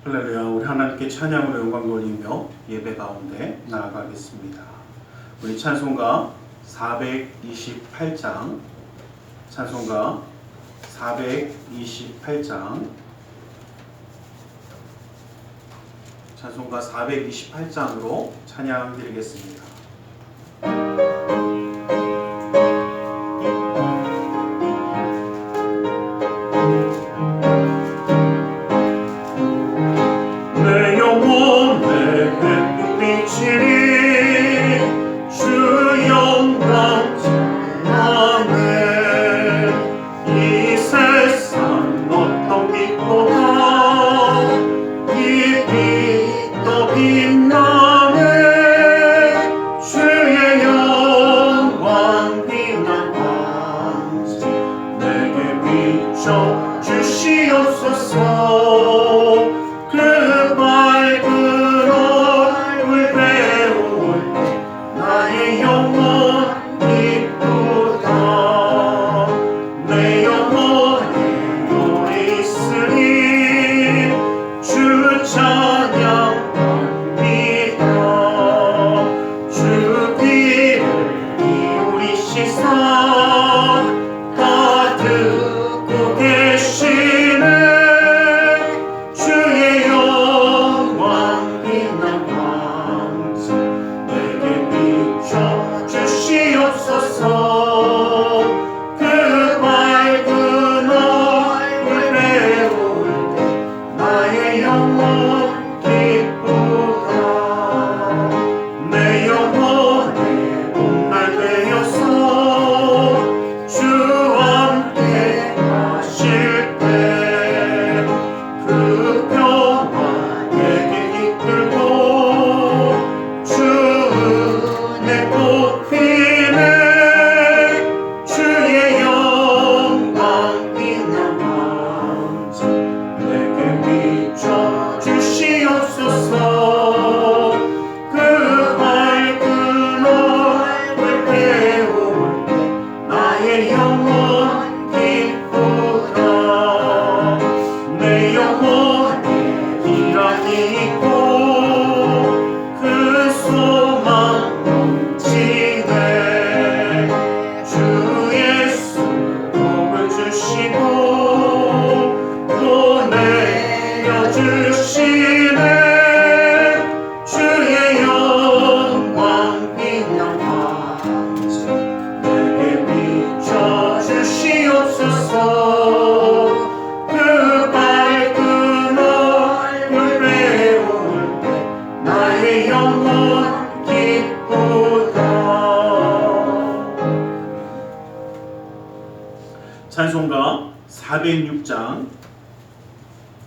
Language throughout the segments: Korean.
할렐루야. 우리 하나님께 찬양으로 영광 돌리며 예배 가운데 나아가겠습니다. 우리 찬송가 428장 찬송가 428장으로 찬양 드리겠습니다.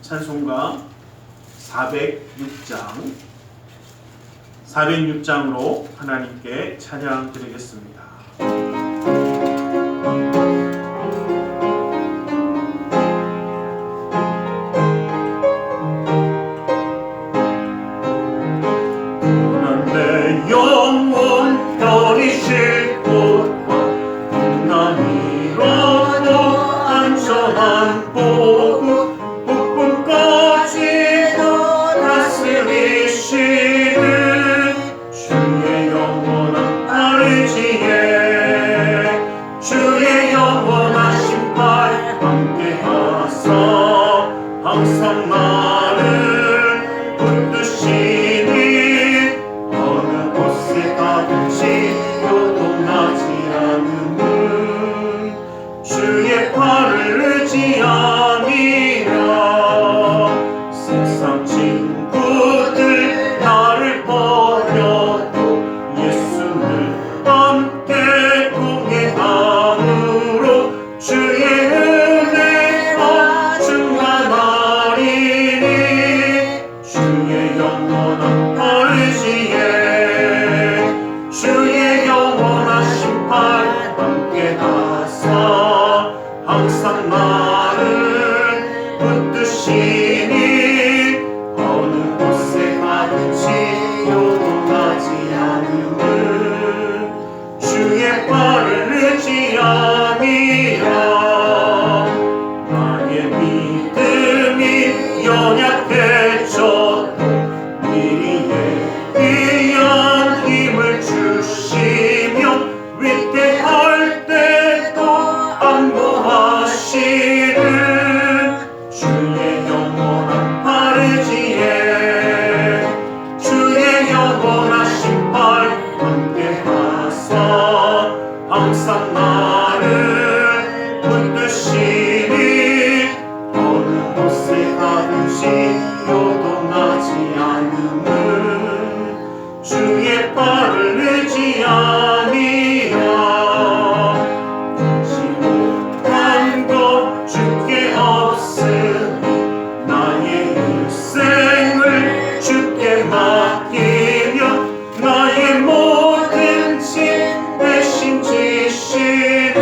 찬송가 406장으로 하나님께 찬양 드리겠습니다. 내 영혼 편히 쉴 곳과 하나님으로도 안전한 보고 북극까지도 다스리시는 주의 영원한 아르지에 않음은 주의 팔을 내지 아니하. 못한 것 주께 없으니 나의 일생을 주께 맡기며 나의 모든 짐 대신 지시는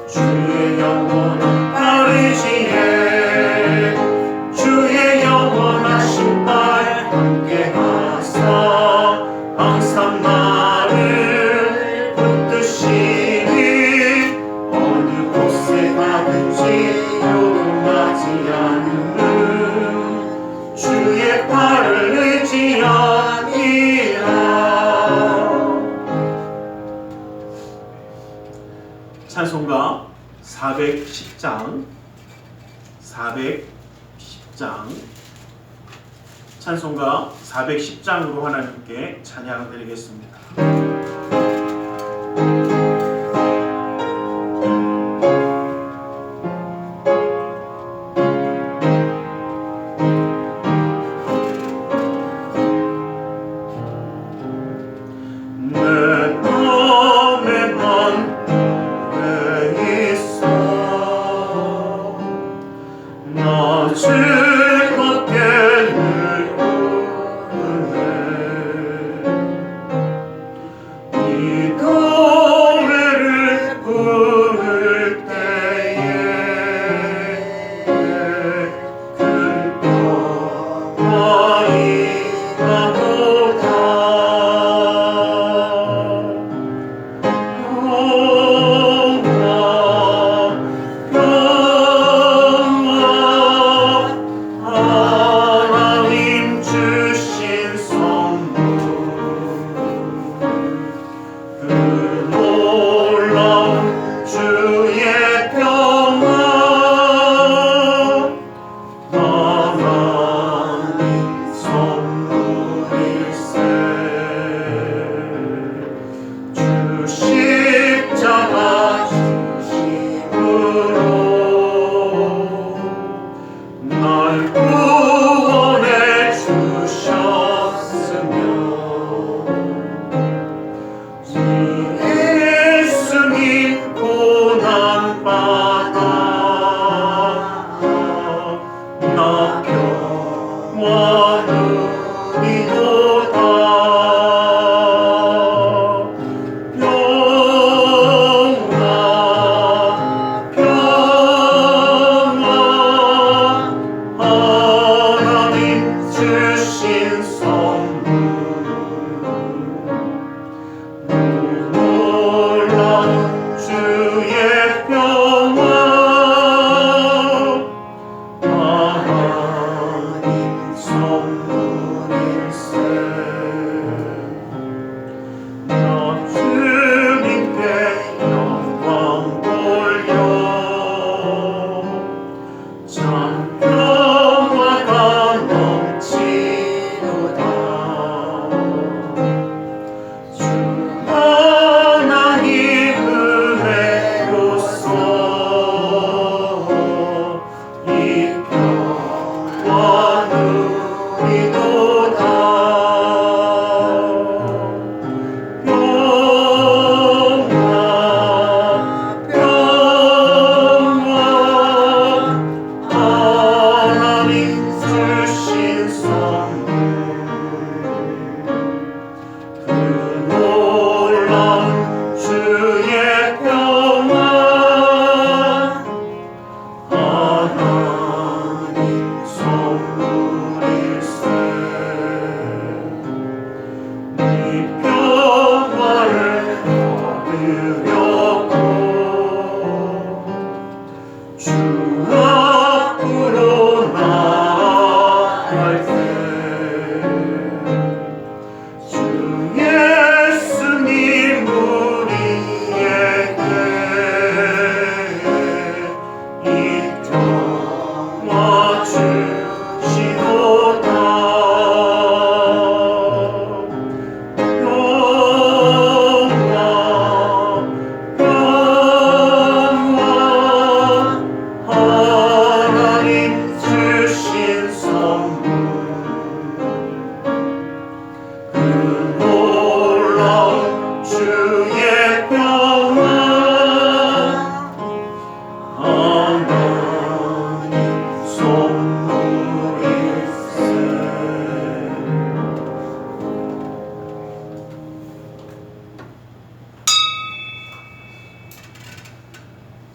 주의 영원한 아버지에 주의 영원하신 발 함께 하사 항상 나를 붙드시니 어느 곳에 가든지 요동하지 않음은 주의 팔을 의지 아니라. 찬송가 410장 찬송가 410장으로 하나님께 찬양 드리겠습니다.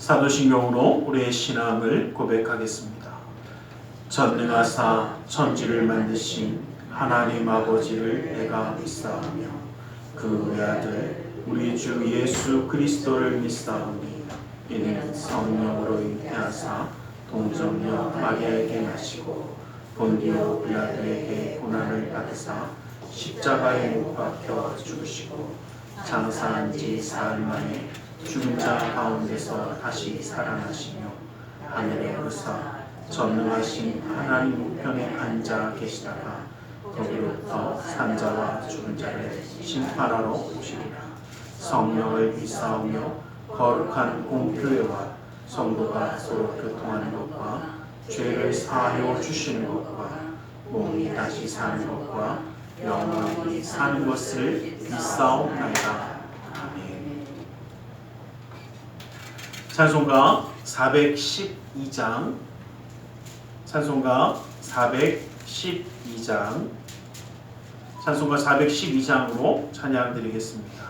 사도신경으로 우리의 신앙을 고백하겠습니다. 전능하사 천지를 만드신 하나님 아버지를 내가 믿사오며 그 외아들 우리 주 예수 그리스도를 믿사오니 이는 성령으로 잉태하사 동정녀 마리아에게 나시고 본디오 빌라도에게 고난을 받으사 십자가에 못 박혀 죽으시고 장사한 지 사흘 만에 죽은 자 가운데서 다시 살아나시며 하늘에 오르사 전능하신 하나님 우편에 앉아 계시다가 거기로부터 산자와 죽은 자를 심판하러 오시리라. 성령을 믿사오며 거룩한 공교회와 성도가 서로 교통하는 것과 죄를 사하여 주시는 것과 몸이 다시 사는 것과 영원히 사는 것을 믿사옵나이다. 아멘. 찬송가 412장 찬송가 412장 찬송가 412장으로 찬양 드리겠습니다.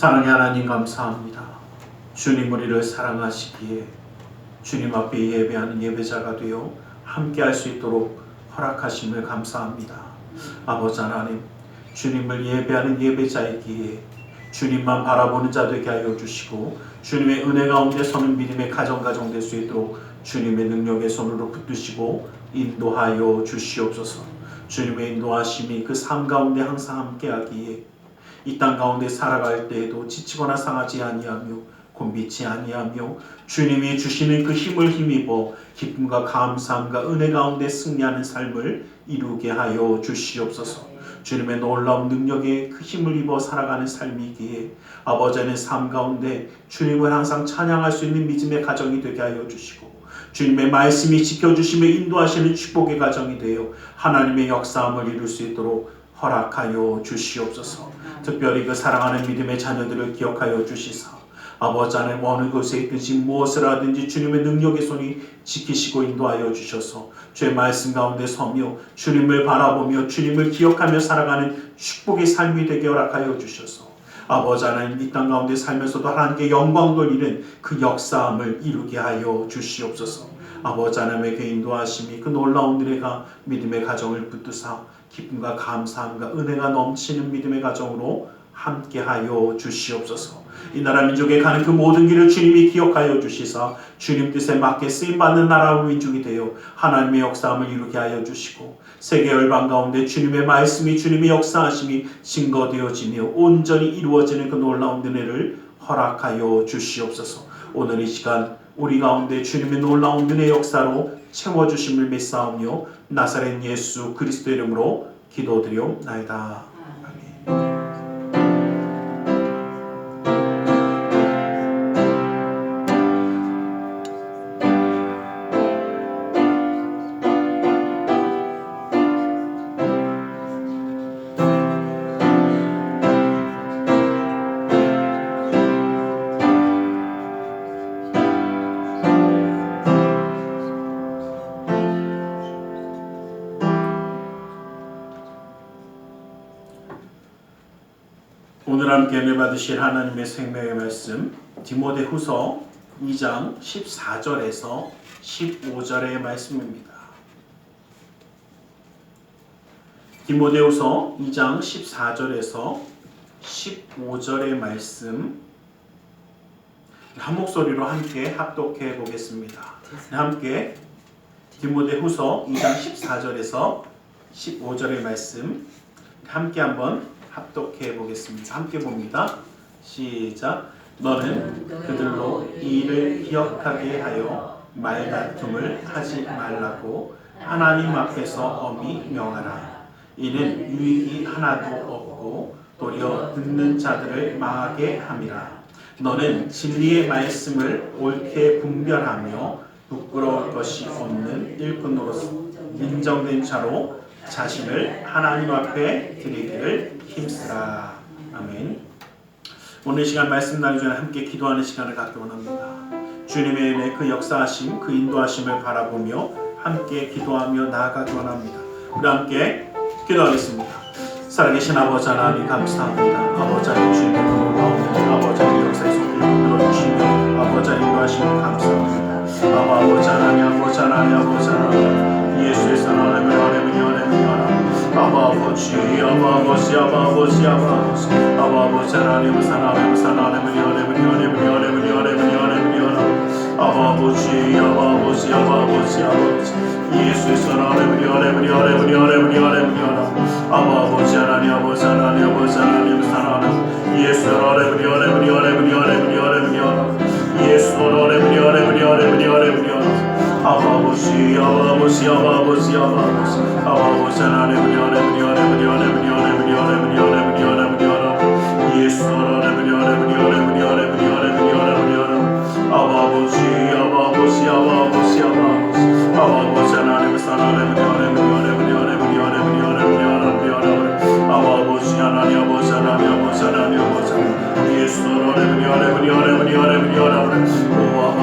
사랑의 하나님 감사합니다. 주님 우리를 사랑하시기에 주님 앞에 예배하는 예배자가 되어 함께 할 수 있도록 허락하심을 감사합니다. 아버지 하나님, 주님을 예배하는 예배자이기에 주님만 바라보는 자 되게 하여 주시고 주님의 은혜 가운데 서는 믿음의 가정 될 수 있도록 주님의 능력의 손으로 붙드시고 인도하여 주시옵소서. 주님의 인도하심이 그 삶 가운데 항상 함께하기에 이 땅 가운데 살아갈 때에도 지치거나 상하지 아니하며 곤비치 아니하며 주님이 주시는 그 힘을 힘입어 기쁨과 감사함과 은혜 가운데 승리하는 삶을 이루게 하여 주시옵소서. 주님의 놀라운 능력에 그 힘을 입어 살아가는 삶이기에 아버지의 삶 가운데 주님을 항상 찬양할 수 있는 믿음의 가정이 되게 하여 주시고 주님의 말씀이 지켜주시며 인도하시는 축복의 가정이 되어 하나님의 역사함을 이룰 수 있도록 허락하여 주시옵소서. 특별히 그 사랑하는 믿음의 자녀들을 기억하여 주시사 아버지 하나님 어느 곳에 있든지 무엇을 하든지 주님의 능력의 손이 지키시고 인도하여 주셔서 주의 말씀 가운데 서며 주님을 바라보며 주님을 기억하며 살아가는 축복의 삶이 되게 허락하여 주셔서 아버지 하나님 이 땅 가운데 살면서도 하나님께 영광 돌리는 그 역사함을 이루게 하여 주시옵소서. 아버지 하나님의 그 인도하심이 그 놀라운 은혜가 믿음의 가정을 붙드사 기쁨과 감사함과 은혜가 넘치는 믿음의 가정으로 함께하여 주시옵소서. 이 나라 민족에 가는 그 모든 길을 주님이 기억하여 주시사 주님 뜻에 맞게 쓰임받는 나라와 민족이 되어 하나님의 역사함을 이루게 하여 주시고 세계 열방 가운데 주님의 말씀이 주님의 역사하심이 증거되어지며 온전히 이루어지는 그 놀라운 은혜를 허락하여 주시옵소서. 오늘 이 시간 우리 가운데 주님의 놀라운 은혜 역사로 채워주심을 믿사오며 나사렛 예수 그리스도 이름으로 기도드리옵나이다. 아멘. 오늘 함께 은혜 받으실 하나님의 생명의 말씀 디모데후서 2장 14절에서 15절의 말씀입니다. 디모데후서 2장 14절에서 15절의 말씀 한 목소리로 함께 합독해 보겠습니다. 함께 디모데후서 2장 14절에서 15절의 말씀 함께 한번 합독해 보겠습니다. 함께 봅니다. 시작. 너는 그들로 이 일을 기억하게 하여 말다툼을 하지 말라고 하나님 앞에서 엄히 명하라. 이는 유익이 하나도 없고 도리어 듣는 자들을 망하게 함이라. 너는 진리의 말씀을 옳게 분별하며 부끄러울 것이 없는 일꾼으로서 인정된 자로 자신을 하나님 앞에 드리기를 힘쓰라. 아멘. 오늘 시간 말씀 나누기 전에 함께 기도하는 시간을 갖기 원합니다. 주님의 은혜 그 역사하심 그 인도하심을 바라보며 함께 기도하며 나아가기 원합니다. 우리 함께 기도하겠습니다. 살아계신 아버지 하나님 감사합니다. 아버지 하나님 주님의 놀라운 아버지 하나님 역사의 손길을 들어주시며 아버지 하나님 인도하심을 감사합니다. 아버지 하나님 아버지 하나님 아버지 하나님 예수의 선하나님을 하나님이 아버지 아버지 아버지 아버지 아버지 하나님 사나님 사나님을 아버지 아버지 아버지 아버지 예수의 선하나님을 아버지 하나님 아버지 하나님 아버지 하나님 사나님 예수 하나님을 예수 하나님을 아버지 아버지 아버지 아버지 아버지 하나님 예수 하나님 아버지 아버지 아버지 아버지 하나님 사랑하는 아버지 하나님 아버지 하나님 아버지 하나님 아버지 예수 하나님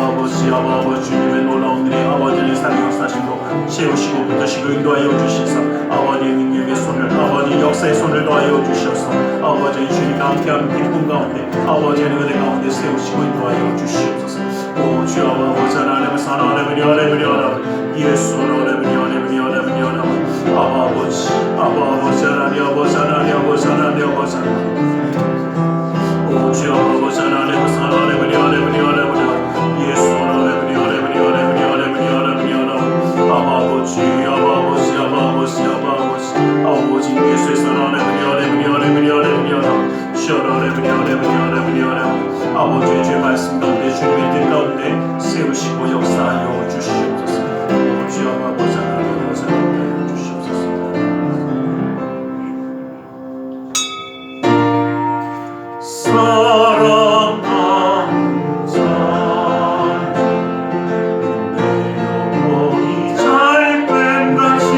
아버지 아버지 주님의 놀라운 일에 아버지의 사랑 역사심으로 채우시고 붙드시고 인도하여 주시사 아버지의 능력의 손을 아버지 역사의 손을 더하여 주셔서 아버지 주님과 함께하는 기쁨 가운데 아버지의 은혜 가운데 세우시고 인도하여 주시옵소서. 오 주여 아버지 하나님을 사랑하는 예수 하나님 아버지 하나님 아버지 하나님 아버지 하나님 아버지 오 주여 아버지 하나님을 사랑하는 예수 하나님 아버지 예수의 사랑하는 아버지의 주의 말씀 가운데 주님의 뜻 가운데 세우시고 역사하여 주시옵소서. 주여 아버지 하나님 역사하여 주시옵소서. 사랑하는 자 내 영혼이 잘됨같이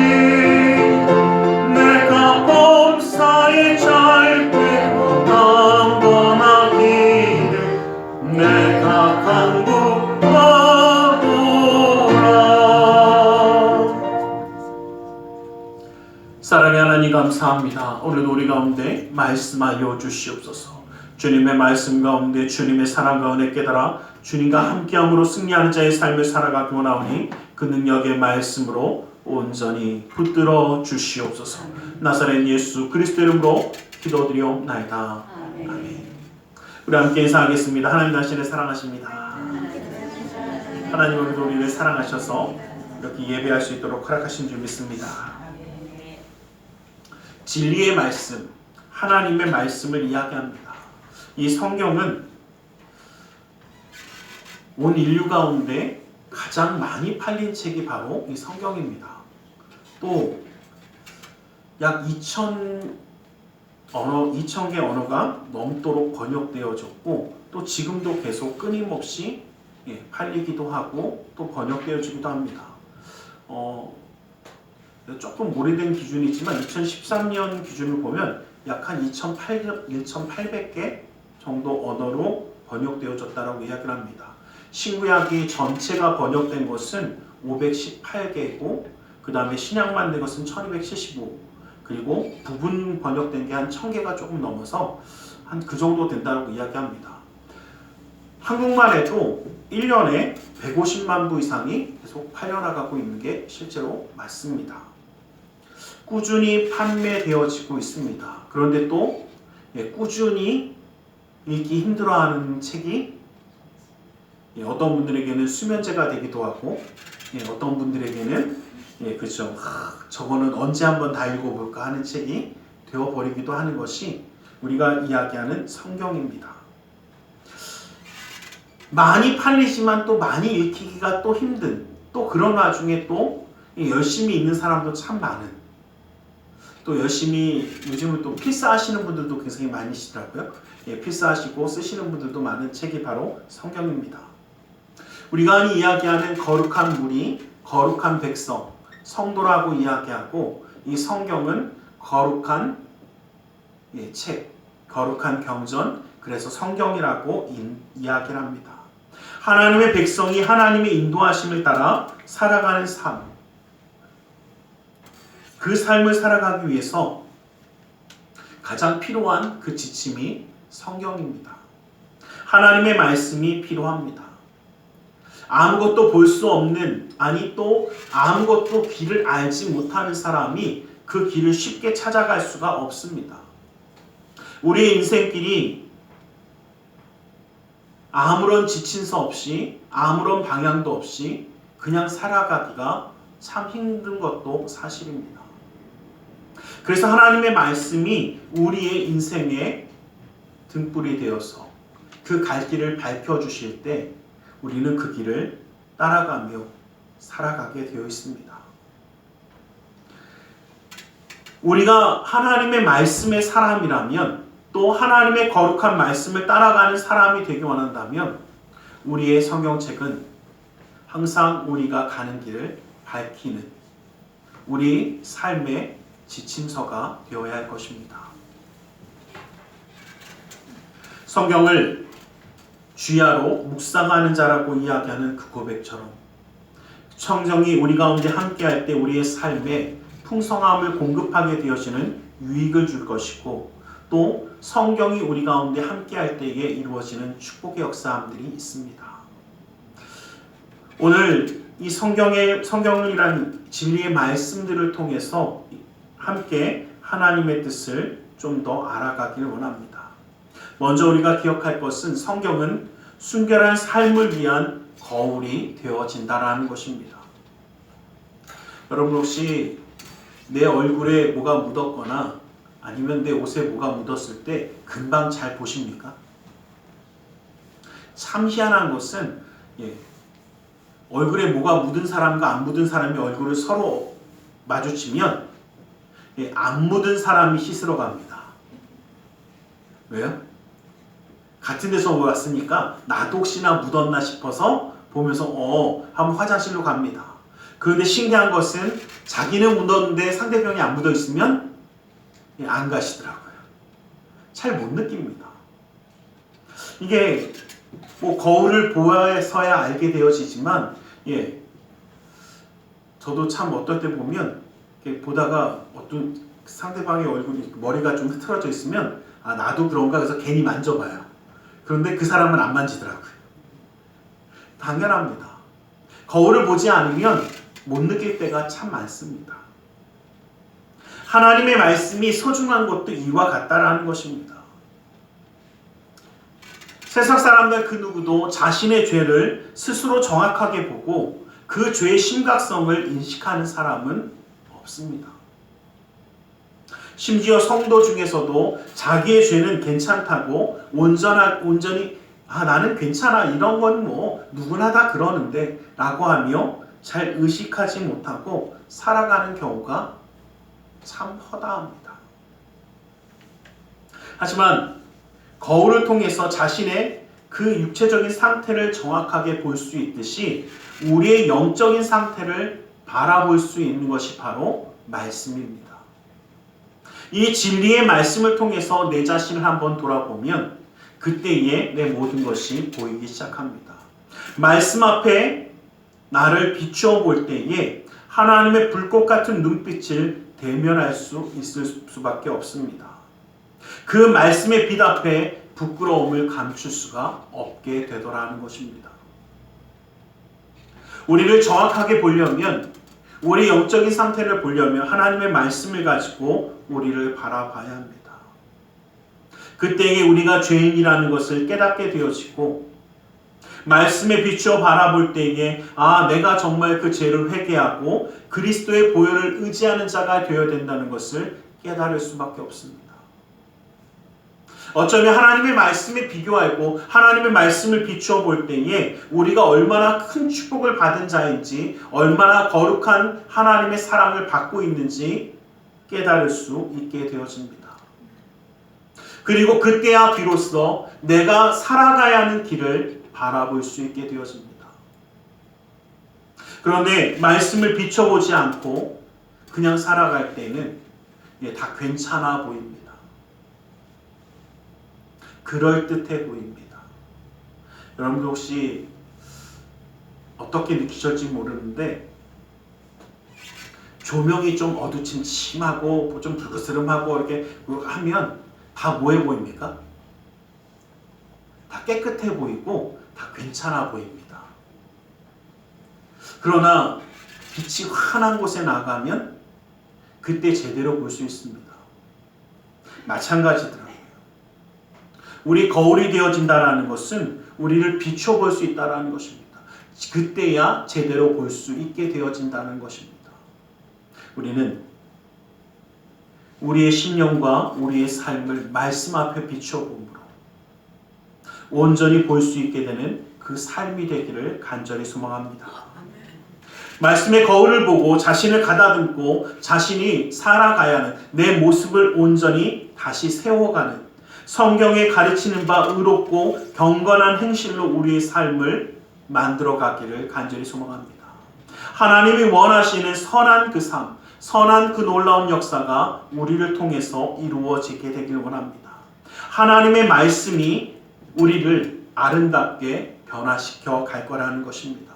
내가 범사에 잘되고 강건하기를 내가 간구하노라. 사랑의 하나님 감사합니다. 오늘도 우리 가운데 말씀하여 주시옵소서. 주님의 말씀 가운데 주님의 사랑 가운데 깨달아 주님과 함께함으로 승리하는 자의 삶을 살아가기 원하오니 그 능력의 말씀으로 온전히 붙들어 주시옵소서. 나사렛 예수 그리스도 이름으로 기도드리옵나이다. 아멘. 우리 함께 인사하겠습니다. 하나님 당신을 사랑하십니다. 하나님 오늘도 우리를 사랑하셔서 이렇게 예배할 수 있도록 허락하신 줄 믿습니다. 진리의 말씀, 하나님의 말씀을 이야기합니다. 이 성경은 온 인류 가운데 가장 많이 팔린 책이 바로 이 성경입니다. 또 약 2,000개 언어가 넘도록 번역되어졌고 또 지금도 계속 끊임없이 팔리기도 하고 또 번역되어지기도 합니다. 조금 오래된 기준이지만 2013년 기준을 보면 약 한 1,800개 정도 언어로 번역되어졌다고 이야기를 합니다. 신구약이 전체가 번역된 것은 518개고 그 다음에 신약만 된 것은 1275 그리고 부분 번역된 게 한 1000개가 조금 넘어서 한 그 정도 된다고 이야기합니다. 한국만 해도 1년에 150만 부 이상이 계속 팔려나가고 있는 게 실제로 맞습니다. 꾸준히 판매되어지고 있습니다. 그런데 또 꾸준히 읽기 힘들어하는 책이 어떤 분들에게는 수면제가 되기도 하고 어떤 분들에게는 그렇죠. 저거는 언제 한번 다 읽어볼까 하는 책이 되어버리기도 하는 것이 우리가 이야기하는 성경입니다. 많이 팔리지만 또 많이 읽히기가 또 힘든 또 그런 와중에 또 열심히 읽는 사람도 참 많은 또 열심히 요즘은 또 필사하시는 분들도 굉장히 많으시더라고요. 필사하시고 쓰시는 분들도 많은 책이 바로 성경입니다. 우리가 이야기하는 거룩한 무리, 거룩한 백성, 성도라고 이야기하고 이 성경은 거룩한 책, 거룩한 경전, 그래서 성경이라고 이야기를 합니다. 하나님의 백성이 하나님의 인도하심을 따라 살아가는 삶, 그 삶을 살아가기 위해서 가장 필요한 그 지침이 성경입니다. 하나님의 말씀이 필요합니다. 아무것도 볼 수 없는 또 아무것도 길을 알지 못하는 사람이 그 길을 쉽게 찾아갈 수가 없습니다. 우리의 인생길이 아무런 지침서 없이 아무런 방향도 없이 그냥 살아가기가 참 힘든 것도 사실입니다. 그래서 하나님의 말씀이 우리의 인생의 등불이 되어서 그 갈 길을 밝혀주실 때 우리는 그 길을 따라가며 살아가게 되어 있습니다. 우리가 하나님의 말씀의 사람이라면 또 하나님의 거룩한 말씀을 따라가는 사람이 되기 원한다면 우리의 성경책은 항상 우리가 가는 길을 밝히는 우리 삶의 지침서가 되어야 할 것입니다. 성경을 주야로 묵상하는 자라고 이야기하는 그 고백처럼 성경이 우리 가운데 함께할 때 우리의 삶에 풍성함을 공급하게 되어지는 유익을 줄 것이고, 또 성경이 우리 가운데 함께할 때에 이루어지는 축복의 역사함들이 있습니다. 오늘 이 성경이란 진리의 말씀들을 통해서 함께 하나님의 뜻을 좀 더 알아가길 원합니다. 먼저 우리가 기억할 것은 성경은 순결한 삶을 위한 거울이 되어진다라는 것입니다. 여러분 혹시 내 얼굴에 뭐가 묻었거나 아니면 내 옷에 뭐가 묻었을 때 금방 잘 보십니까? 참 희한한 것은 얼굴에 뭐가 묻은 사람과 안 묻은 사람이 얼굴을 서로 마주치면 안 묻은 사람이 씻으러 갑니다. 왜요? 같은 데서 왔으니까 나도 혹시나 묻었나 싶어서 보면서 한번 화장실로 갑니다. 그런데 신기한 것은 자기는 묻었는데 상대방이 안 묻어 있으면 안 가시더라고요. 잘 못 느낍니다. 이게 뭐 거울을 보아서야 알게 되어지지만 저도 참 어떨 때 보면 보다가 어떤 상대방의 얼굴이 머리가 좀 흐트러져 있으면 나도 그런가 해서 괜히 만져봐요. 그런데 그 사람은 안 만지더라고요. 당연합니다. 거울을 보지 않으면 못 느낄 때가 참 많습니다. 하나님의 말씀이 소중한 것도 이와 같다라는 것입니다. 세상 사람들 그 누구도 자신의 죄를 스스로 정확하게 보고 그 죄의 심각성을 인식하는 사람은 없습니다. 심지어 성도 중에서도 자기의 죄는 괜찮다고 온전히 나는 괜찮아, 이런 건 뭐 누구나 다 그러는데 라고 하며 잘 의식하지 못하고 살아가는 경우가 참 허다합니다. 하지만 거울을 통해서 자신의 그 육체적인 상태를 정확하게 볼 수 있듯이 우리의 영적인 상태를 바라볼 수 있는 것이 바로 말씀입니다. 이 진리의 말씀을 통해서 내 자신을 한번 돌아보면 그때에 내 모든 것이 보이기 시작합니다. 말씀 앞에 나를 비추어 볼 때에 하나님의 불꽃 같은 눈빛을 대면할 수 있을 수밖에 없습니다. 그 말씀의 빛 앞에 부끄러움을 감출 수가 없게 되더라는 것입니다. 우리를 정확하게 보려면, 우리 영적인 상태를 보려면 하나님의 말씀을 가지고 우리를 바라봐야 합니다. 그때에 우리가 죄인이라는 것을 깨닫게 되어지고, 말씀에 비추어 바라볼 때에 내가 정말 그 죄를 회개하고 그리스도의 보혈을 의지하는 자가 되어야 된다는 것을 깨달을 수밖에 없습니다. 어쩌면 하나님의 말씀에 비교하고 하나님의 말씀을 비추어 볼 때에 우리가 얼마나 큰 축복을 받은 자인지, 얼마나 거룩한 하나님의 사랑을 받고 있는지 깨달을 수 있게 되어집니다. 그리고 그때야 비로소 내가 살아가야 하는 길을 바라볼 수 있게 되어집니다. 그런데 말씀을 비춰보지 않고 그냥 살아갈 때는 다 괜찮아 보입니다. 그럴듯해 보입니다. 여러분들 혹시 어떻게 느끼실지 모르는데 조명이 좀 어두침침하고 좀 불그스름하고 이렇게 하면 다 뭐해 보입니까? 다 깨끗해 보이고 다 괜찮아 보입니다. 그러나 빛이 환한 곳에 나가면 그때 제대로 볼 수 있습니다. 마찬가지더라고요. 우리 거울이 되어진다는 것은 우리를 비춰 볼 수 있다는 것입니다. 그때야 제대로 볼 수 있게 되어진다는 것입니다. 우리는 우리의 심령과 우리의 삶을 말씀 앞에 비춰 봄으로 온전히 볼 수 있게 되는 그 삶이 되기를 간절히 소망합니다. 말씀의 거울을 보고 자신을 가다듬고 자신이 살아가야 하는 내 모습을 온전히 다시 세워가는, 성경에 가르치는 바 의롭고 경건한 행실로 우리의 삶을 만들어 가기를 간절히 소망합니다. 하나님이 원하시는 선한 그 삶, 선한 그 놀라운 역사가 우리를 통해서 이루어지게 되길 원합니다. 하나님의 말씀이 우리를 아름답게 변화시켜 갈 거라는 것입니다.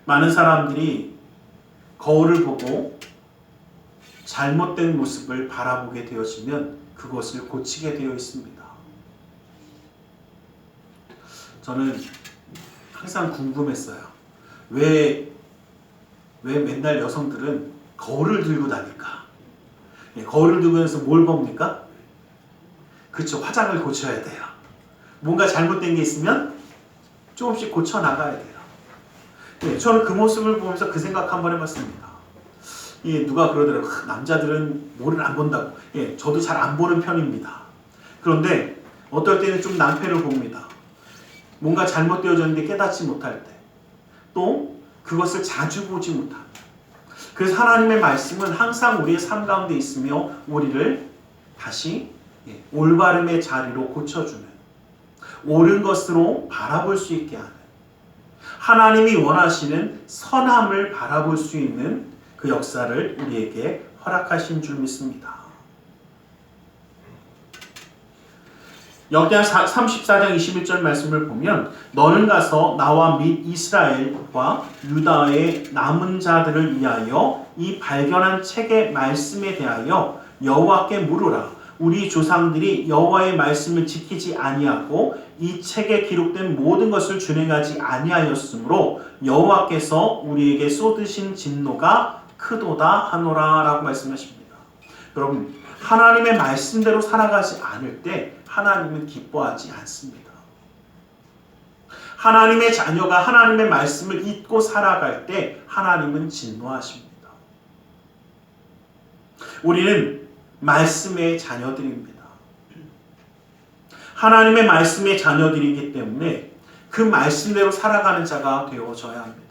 많은 사람들이 거울을 보고 잘못된 모습을 바라보게 되어지면 그것을 고치게 되어 있습니다. 저는 항상 궁금했어요. 왜 맨날 여성들은 거울을 들고 다닐까? 거울을 들고 다니면서 뭘 봅니까? 그렇죠. 화장을 고쳐야 돼요. 뭔가 잘못된 게 있으면 조금씩 고쳐 나가야 돼요. 저는 그 모습을 보면서 그 생각 한번 해봤습니다. 누가 그러더라고요. 남자들은 뭐를 안 본다고. 저도 잘 안 보는 편입니다. 그런데 어떨 때는 좀 낭패를 봅니다. 뭔가 잘못되어졌는데 깨닫지 못할 때. 또 그것을 자주 보지 못합니다. 그래서 하나님의 말씀은 항상 우리의 삶 가운데 있으며 우리를 다시 올바름의 자리로 고쳐주는, 옳은 것으로 바라볼 수 있게 하는, 하나님이 원하시는 선함을 바라볼 수 있는 그 역사를 우리에게 허락하신 줄 믿습니다. 역대하 34장 21절 말씀을 보면 너는 가서 나와 및 이스라엘과 유다의 남은 자들을 위하여 이 발견한 책의 말씀에 대하여 여호와께 물으라. 우리 조상들이 여호와의 말씀을 지키지 아니하고 이 책에 기록된 모든 것을 준행하지 아니하였으므로 여호와께서 우리에게 쏟으신 진노가 크도다 하노라 라고 말씀하십니다. 여러분, 하나님의 말씀대로 살아가지 않을 때 하나님은 기뻐하지 않습니다. 하나님의 자녀가 하나님의 말씀을 잊고 살아갈 때 하나님은 진노하십니다. 우리는 말씀의 자녀들입니다. 하나님의 말씀의 자녀들이기 때문에 그 말씀대로 살아가는 자가 되어져야 합니다.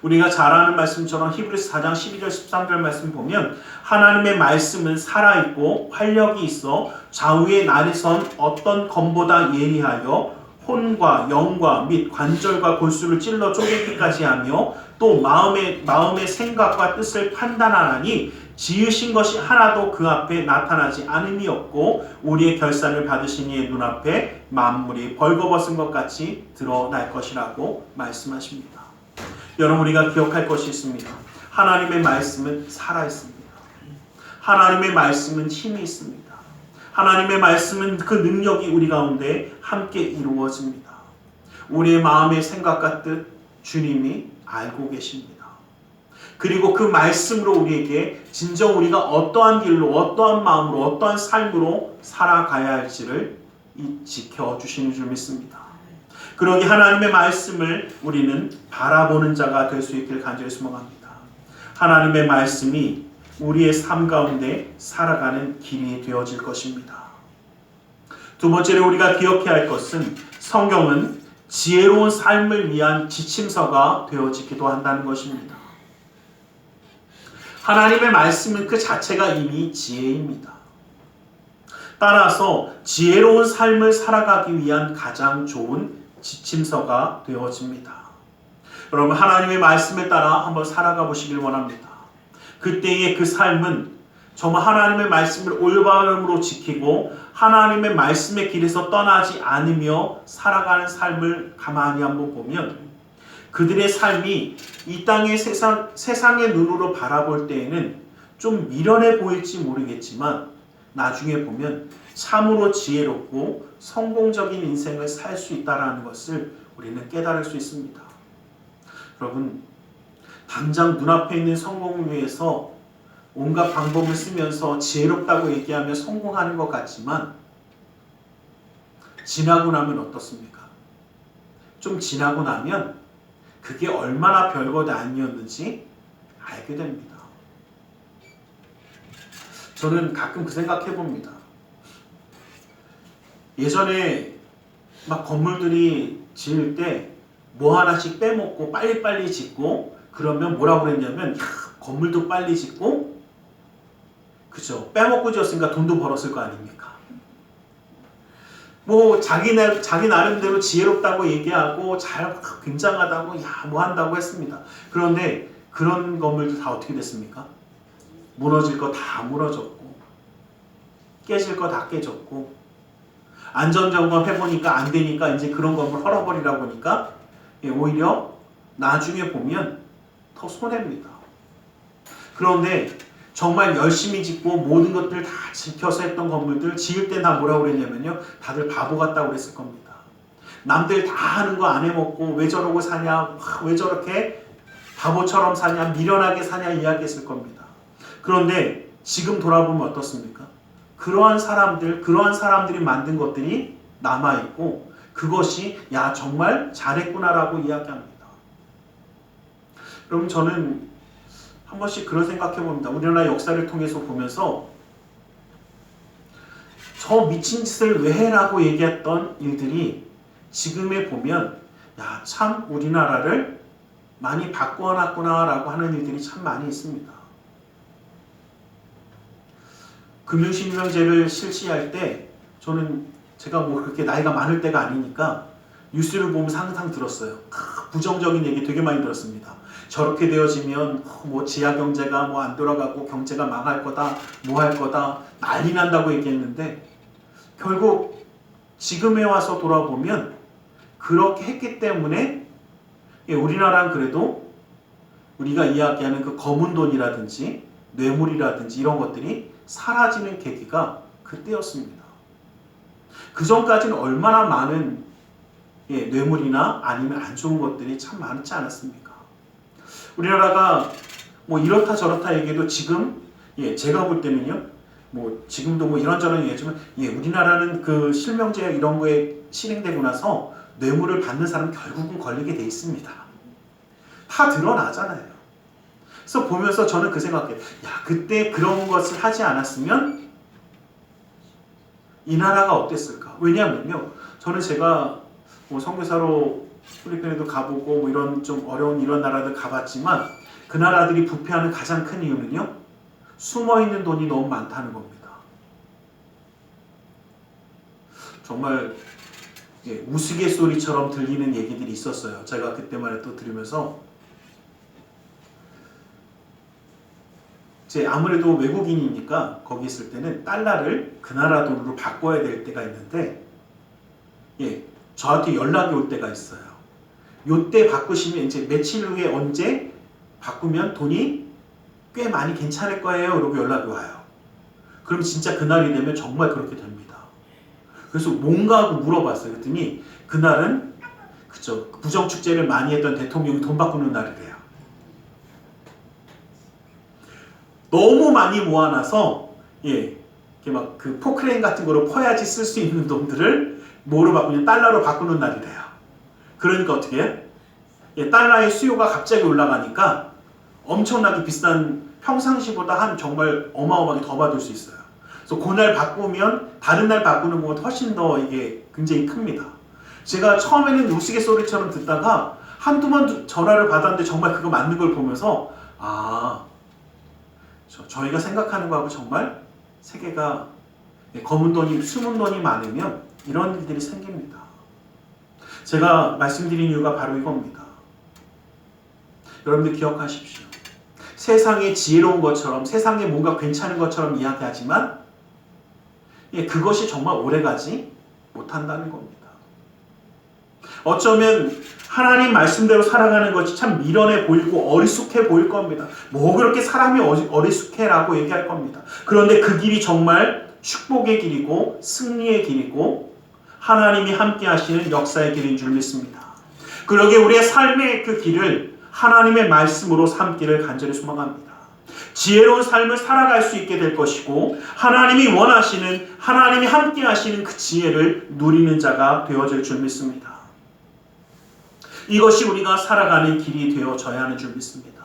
우리가 잘 아는 말씀처럼 히브리서 4장 12절 13절 말씀 보면 하나님의 말씀은 살아있고 활력이 있어 좌우의 날이 선 어떤 검보다 예리하여 혼과 영과 및 관절과 골수를 찔러 쪼개기까지 하며 또 마음의 생각과 뜻을 판단하나니 지으신 것이 하나도 그 앞에 나타나지 않음이 없고 우리의 결산을 받으신 이의 눈앞에 만물이 벌거벗은 것 같이 드러날 것이라고 말씀하십니다. 여러분, 우리가 기억할 것이 있습니다. 하나님의 말씀은 살아있습니다. 하나님의 말씀은 힘이 있습니다. 하나님의 말씀은 그 능력이 우리 가운데 함께 이루어집니다. 우리의 마음의 생각과 뜻 주님이 알고 계십니다. 그리고 그 말씀으로 우리에게 진정 우리가 어떠한 길로 어떠한 마음으로 어떠한 삶으로 살아가야 할지를 지켜주시는 줄 믿습니다. 그러기 하나님의 말씀을 우리는 바라보는 자가 될 수 있기를 간절히 소망합니다. 하나님의 말씀이 우리의 삶 가운데 살아가는 길이 되어질 것입니다. 두 번째로 우리가 기억해야 할 것은 성경은 지혜로운 삶을 위한 지침서가 되어지기도 한다는 것입니다. 하나님의 말씀은 그 자체가 이미 지혜입니다. 따라서 지혜로운 삶을 살아가기 위한 가장 좋은 지침서가 되어집니다. 여러분, 하나님의 말씀에 따라 한번 살아가 보시길 원합니다. 그때의 그 삶은 정말 하나님의 말씀을 올바름으로 지키고 하나님의 말씀의 길에서 떠나지 않으며 살아가는 삶을 가만히 한번 보면 그들의 삶이 이 땅의 세상의 눈으로 바라볼 때에는 좀 미련해 보일지 모르겠지만 나중에 보면 참으로 지혜롭고 성공적인 인생을 살 수 있다는 것을 우리는 깨달을 수 있습니다. 여러분, 당장 눈앞에 있는 성공을 위해서 온갖 방법을 쓰면서 지혜롭다고 얘기하며 성공하는 것 같지만 지나고 나면 어떻습니까? 좀 지나고 나면 그게 얼마나 별것 아니었는지 알게 됩니다. 저는 가끔 그 생각해 봅니다. 예전에 막 건물들이 지을 때 뭐 하나씩 빼먹고 빨리빨리 짓고 그러면 뭐라고 그랬냐면 건물도 빨리 짓고 그죠? 빼먹고 지었으니까 돈도 벌었을 거 아닙니까? 뭐 자기 나름대로 지혜롭다고 얘기하고 잘 굉장하다고 뭐 한다고 했습니다. 그런데 그런 건물도 다 어떻게 됐습니까? 무너질 거 다 무너졌고 깨질 거 다 깨졌고 안전점검 해보니까 안 되니까 이제 그런 건물 헐어버리라고 하니까 오히려 나중에 보면 더 손해입니다. 그런데 정말 열심히 짓고 모든 것들 다 지켜서 했던 건물들 지을 때 다 뭐라고 그랬냐면요. 다들 바보 같다고 그랬을 겁니다. 남들 다 하는 거 안 해먹고 왜 저러고 사냐, 왜 저렇게 바보처럼 사냐, 미련하게 사냐 이야기했을 겁니다. 그런데 지금 돌아보면 어떻습니까? 그러한 사람들이 만든 것들이 남아있고 그것이 야 정말 잘했구나라고 이야기합니다. 그럼 저는 한 번씩 그런 생각해 봅니다. 우리나라 역사를 통해서 보면서 저 미친 짓을 왜 해라고 얘기했던 일들이 지금에 보면 야 참 우리나라를 많이 바꿔놨구나라고 하는 일들이 참 많이 있습니다. 금융실명제를 실시할 때 저는 제가 뭐 그렇게 나이가 많을 때가 아니니까 뉴스를 보면서 항상 들었어요. 부정적인 얘기 되게 많이 들었습니다. 저렇게 되어지면 뭐 지하 경제가 뭐 안 돌아가고 경제가 망할 거다, 뭐 할 거다 난리 난다고 얘기했는데 결국 지금에 와서 돌아보면 그렇게 했기 때문에 우리나라는 그래도 우리가 이야기하는 그 검은 돈이라든지 뇌물이라든지 이런 것들이 사라지는 계기가 그때였습니다. 그 전까지는 얼마나 많은 뇌물이나 아니면 안 좋은 것들이 참 많지 않았습니까? 우리나라가 뭐 이렇다 저렇다 얘기해도 지금 제가 볼 때는요, 뭐 지금도 뭐 이런저런 얘기하지만 우리나라는 그 실명제 이런 거에 실행되고 나서 뇌물을 받는 사람 결국은 걸리게 돼 있습니다. 다 드러나잖아요. 그래서 보면서 저는 그 생각해요. 야 그때 그런 것을 하지 않았으면 이 나라가 어땠을까? 왜냐하면요, 저는 제가 뭐 선교사로 필리핀에도 가보고 뭐 이런 좀 어려운 이런 나라들 가봤지만 그 나라들이 부패하는 가장 큰 이유는요, 숨어있는 돈이 너무 많다는 겁니다. 정말 우스갯소리처럼 들리는 얘기들이 있었어요. 제가 그때만 해도 들으면서 아무래도 외국인이니까 거기 있을 때는 달러를 그 나라 돈으로 바꿔야 될 때가 있는데 저한테 연락이 올 때가 있어요. 요때 바꾸시면 이제 며칠 후에 언제 바꾸면 돈이 꽤 많이 괜찮을 거예요. 이러고 연락이 와요. 그럼 진짜 그날이 되면 정말 그렇게 됩니다. 그래서 뭔가 하고 물어봤어요. 그랬더니 그날은 그쵸, 부정축제를 많이 했던 대통령이 돈 바꾸는 날이래요. 너무 많이 모아놔서 이렇게 막 그 포크레인 같은 거로 퍼야지 쓸 수 있는 돈들을 뭐로 바꾸냐, 달러로 바꾸는 날이래요. 그러니까 어떻게 해요? 달러의 수요가 갑자기 올라가니까 엄청나게 비싼 평상시보다 한 정말 어마어마하게 더 받을 수 있어요. 그래서 그날 바꾸면 다른 날 바꾸는 것보다 훨씬 더 이게 굉장히 큽니다. 제가 처음에는 우스갯소리처럼 듣다가 한두 번 전화를 받았는데 정말 그거 맞는 걸 보면서 저희가 생각하는 거하고 정말 세계가 검은 돈이 숨은 돈이 많으면 이런 일들이 생깁니다. 제가 말씀드린 이유가 바로 이겁니다. 여러분들 기억하십시오. 세상에 지혜로운 것처럼, 세상에 뭔가 괜찮은 것처럼 이야기하지만 그것이 정말 오래가지 못한다는 겁니다. 어쩌면 하나님 말씀대로 살아가는 것이 참 미련해 보이고 어리숙해 보일 겁니다. 뭐 그렇게 사람이 어리숙해라고 얘기할 겁니다. 그런데 그 길이 정말 축복의 길이고 승리의 길이고 하나님이 함께 하시는 역사의 길인 줄 믿습니다. 그러기에 우리의 삶의 그 길을 하나님의 말씀으로 삼기를 간절히 소망합니다. 지혜로운 삶을 살아갈 수 있게 될 것이고 하나님이 원하시는, 하나님이 함께 하시는 그 지혜를 누리는 자가 되어질 줄 믿습니다. 이것이 우리가 살아가는 길이 되어져야 하는 줄 믿습니다.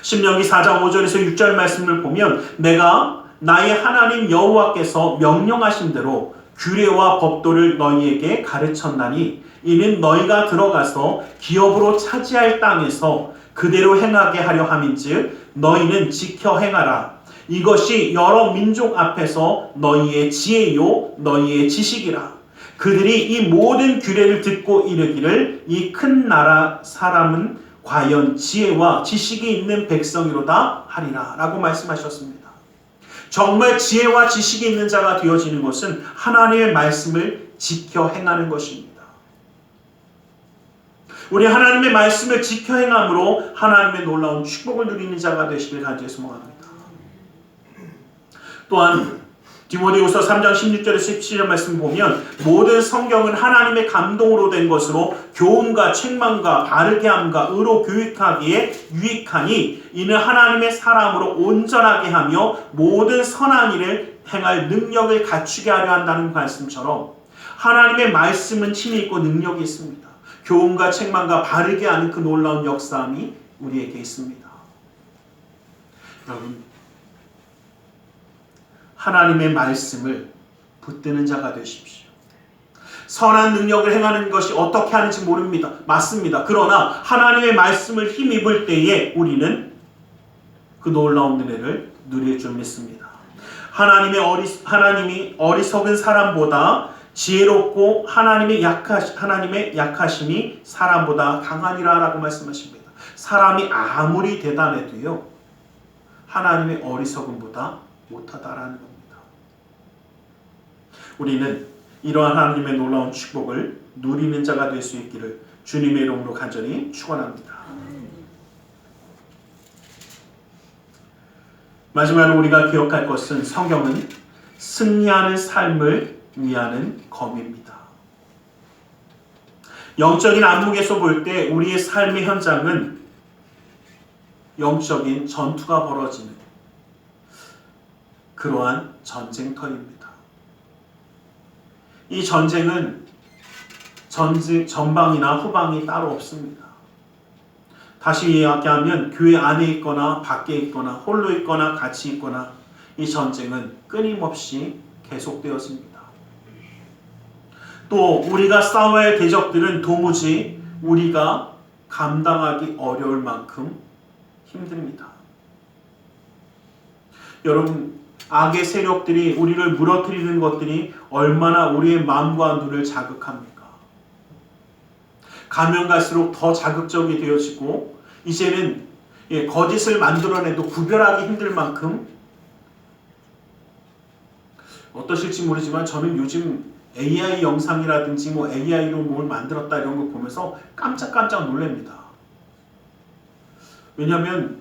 신명기 4장 5절에서 6절 말씀을 보면 내가 나의 하나님 여호와께서 명령하신 대로 규례와 법도를 너희에게 가르쳤나니 이는 너희가 들어가서 기업으로 차지할 땅에서 그대로 행하게 하려 함인즉 너희는 지켜 행하라. 이것이 여러 민족 앞에서 너희의 지혜요 너희의 지식이라. 그들이 이 모든 규례를 듣고 이르기를 이 큰 나라 사람은 과연 지혜와 지식이 있는 백성이로다 하리라 라고 말씀하셨습니다. 정말 지혜와 지식이 있는 자가 되어지는 것은 하나님의 말씀을 지켜 행하는 것입니다. 우리 하나님의 말씀을 지켜 행함으로 하나님의 놀라운 축복을 누리는 자가 되시길 간절히 소망합니다. 또한 디모데후서 3장 16절에서 17절 말씀 보면 모든 성경은 하나님의 감동으로 된 것으로 교훈과 책망과 바르게 함과 의로 교육하기에 유익하니 이는 하나님의 사람으로 온전하게 하며 모든 선한 일을 행할 능력을 갖추게 하려 한다는 말씀처럼 하나님의 말씀은 힘이 있고 능력이 있습니다. 교훈과 책망과 바르게 하는 그 놀라운 역사함이 우리에게 있습니다. 여러분, 하나님의 말씀을 붙드는 자가 되십시오. 선한 능력을 행하는 것이 어떻게 하는지 모릅니다. 맞습니다. 그러나 하나님의 말씀을 힘입을 때에 우리는 그 놀라운 은혜를 누릴 줄 믿습니다. 하나님이 어리석은 사람보다 지혜롭고 하나님의 약하심이 사람보다 강하니라 라고 말씀하십니다. 사람이 아무리 대단해도요, 하나님의 어리석음보다 못하다라는 겁니다. 우리는 이러한 하나님의 놀라운 축복을 누리는 자가 될 수 있기를 주님의 이름으로 간절히 축원합니다. 마지막으로 우리가 기억할 것은 성경은 승리하는 삶을 위하는 검입니다. 영적인 안목에서 볼 때 우리의 삶의 현장은 영적인 전투가 벌어지는 그러한 전쟁터입니다. 이 전쟁은 전방이나 후방이 따로 없습니다. 다시 이야기하면 교회 안에 있거나 밖에 있거나 홀로 있거나 같이 있거나 이 전쟁은 끊임없이 계속되어집니다. 또 우리가 싸워야 할 대적들은 도무지 우리가 감당하기 어려울 만큼 힘듭니다. 여러분, 악의 세력들이 우리를 무너뜨리는 것들이 얼마나 우리의 마음과 눈을 자극합니까? 가면 갈수록 더 자극적이 되어지고 이제는 거짓을 만들어내도 구별하기 힘들 만큼 어떠실지 모르지만 저는 요즘 AI 영상이라든지 AI로 뭘 만들었다 이런 거 보면서 깜짝깜짝 놀랍니다. 왜냐하면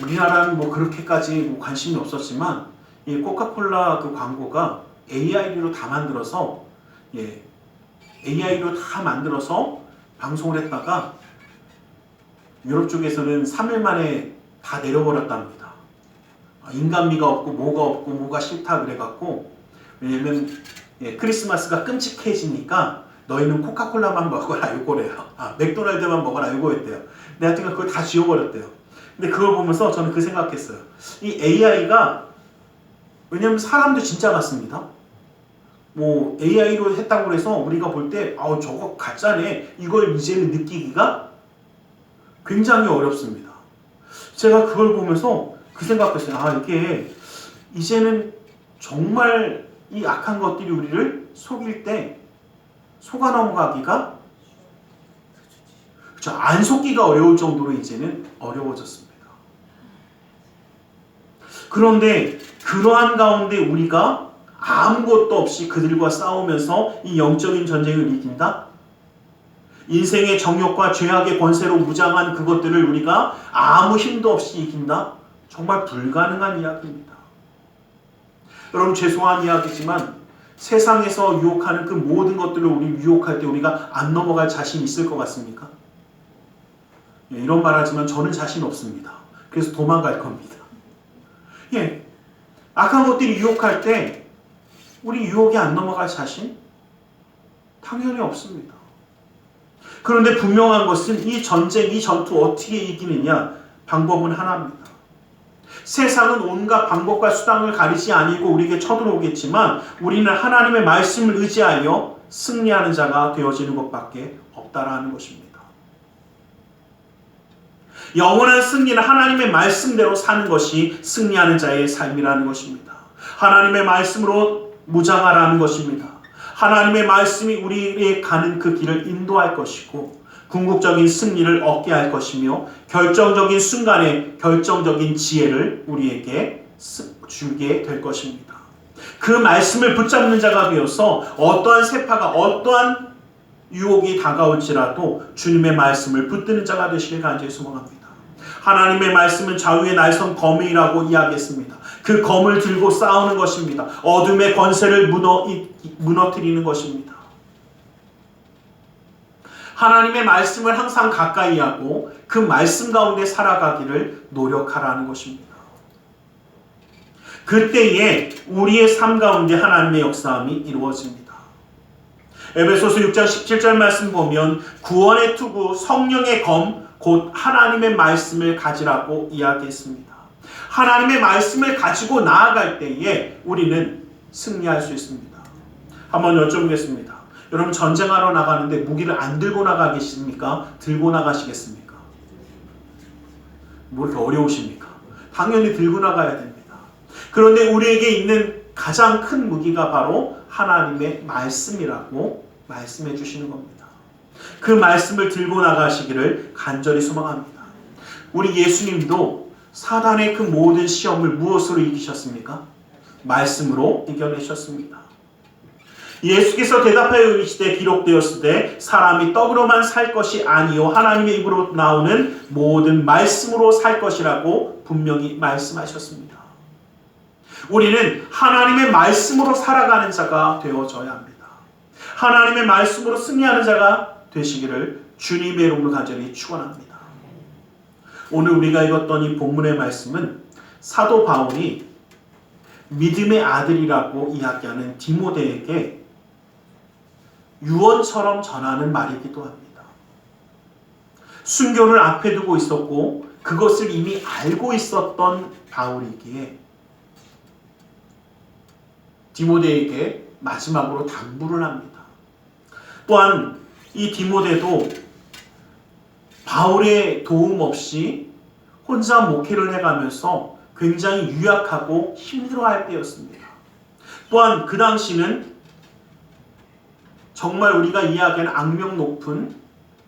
우리나라는 그렇게까지 관심이 없었지만 이 코카콜라 그 광고가 AI로 다 만들어서 AI로 다 만들어서 방송을 했다가 유럽 쪽에서는 3일 만에 다 내려버렸답니다. 인간미가 없고 뭐가 싫다 그래갖고, 왜냐면 크리스마스가 끔찍해지니까 너희는 코카콜라만 먹어라 이거래요. 맥도날드만 먹어라 이거였대요. 근데 하여튼 그걸 다 지워버렸대요. 근데 그걸 보면서 저는 그 생각했어요. 이 AI가, 왜냐면 사람도 진짜 같습니다. AI로 했다고 해서 우리가 볼 때 저거 가짜네 이걸 이제는 느끼기가 굉장히 어렵습니다. 제가 그걸 보면서 그 생각했어요. 이게 이제는 정말 이 악한 것들이 우리를 속일 때 속아 넘어가기가 안 속기가 어려울 정도로 이제는 어려워졌습니다. 그런데 그러한 가운데 우리가 아무것도 없이 그들과 싸우면서 이 영적인 전쟁을 이긴다? 인생의 정욕과 죄악의 권세로 무장한 그것들을 우리가 아무 힘도 없이 이긴다? 정말 불가능한 이야기입니다. 여러분, 죄송한 이야기지만 세상에서 유혹하는 그 모든 것들을 우리 유혹할 때 우리가 안 넘어갈 자신 있을 것 같습니까? 이런 말 하지만 저는 자신 없습니다. 그래서 도망갈 겁니다. 악한 것들이 유혹할 때 우리 유혹에 안 넘어갈 자신? 당연히 없습니다. 그런데 분명한 것은 이 전쟁, 이 전투 어떻게 이기느냐? 방법은 하나입니다. 세상은 온갖 방법과 수단을 가리지 아니고 우리에게 쳐들어오겠지만 우리는 하나님의 말씀을 의지하여 승리하는 자가 되어지는 것밖에 없다라는 것입니다. 영원한 승리는 하나님의 말씀대로 사는 것이 승리하는 자의 삶이라는 것입니다. 하나님의 말씀으로 무장하라는 것입니다. 하나님의 말씀이 우리의 가는 그 길을 인도할 것이고 궁극적인 승리를 얻게 할 것이며 결정적인 순간에 결정적인 지혜를 우리에게 주게 될 것입니다. 그 말씀을 붙잡는 자가 되어서 어떠한 세파가 어떠한 유혹이 다가올지라도 주님의 말씀을 붙드는 자가 되시길 간절히 소망합니다. 하나님의 말씀은 좌우의 날선 검이라고 이야기했습니다. 그 검을 들고 싸우는 것입니다. 어둠의 권세를 무너뜨리는 것입니다. 하나님의 말씀을 항상 가까이 하고 그 말씀 가운데 살아가기를 노력하라는 것입니다. 그때에 우리의 삶 가운데 하나님의 역사함이 이루어집니다. 에베소서 6장 17절 말씀 보면 구원의 투구 성령의 검 곧 하나님의 말씀을 가지라고 이야기했습니다. 하나님의 말씀을 가지고 나아갈 때에 우리는 승리할 수 있습니다. 한번 여쭤보겠습니다. 여러분 전쟁하러 나가는데 무기를 안 들고 나가겠습니까? 들고 나가시겠습니까? 뭐 이렇게 어려우십니까? 당연히 들고 나가야 됩니다. 그런데 우리에게 있는 가장 큰 무기가 바로 하나님의 말씀이라고 말씀해 주시는 겁니다. 그 말씀을 들고 나가시기를 간절히 소망합니다. 우리 예수님도 사단의 그 모든 시험을 무엇으로 이기셨습니까? 말씀으로 이겨내셨습니다. 예수께서 대답하여 이르시되 기록되었을 때 사람이 떡으로만 살 것이 아니요 하나님의 입으로 나오는 모든 말씀으로 살 것이라고 분명히 말씀하셨습니다. 우리는 하나님의 말씀으로 살아가는 자가 되어져야 합니다. 하나님의 말씀으로 승리하는 자가 되시기를 주님의 이름으로 간절히 축원합니다. 오늘 우리가 읽었던 이 본문의 말씀은 사도 바울이 믿음의 아들이라고 이야기하는 디모데에게 유언처럼 전하는 말이기도 합니다. 순교를 앞에 두고 있었고 그것을 이미 알고 있었던 바울이기에 디모데에게 마지막으로 당부를 합니다. 또한 이 디모데도 바울의 도움 없이 혼자 목회를 해가면서 굉장히 유약하고 힘들어할 때였습니다. 또한 그 당시는 정말 우리가 이야기하는 악명 높은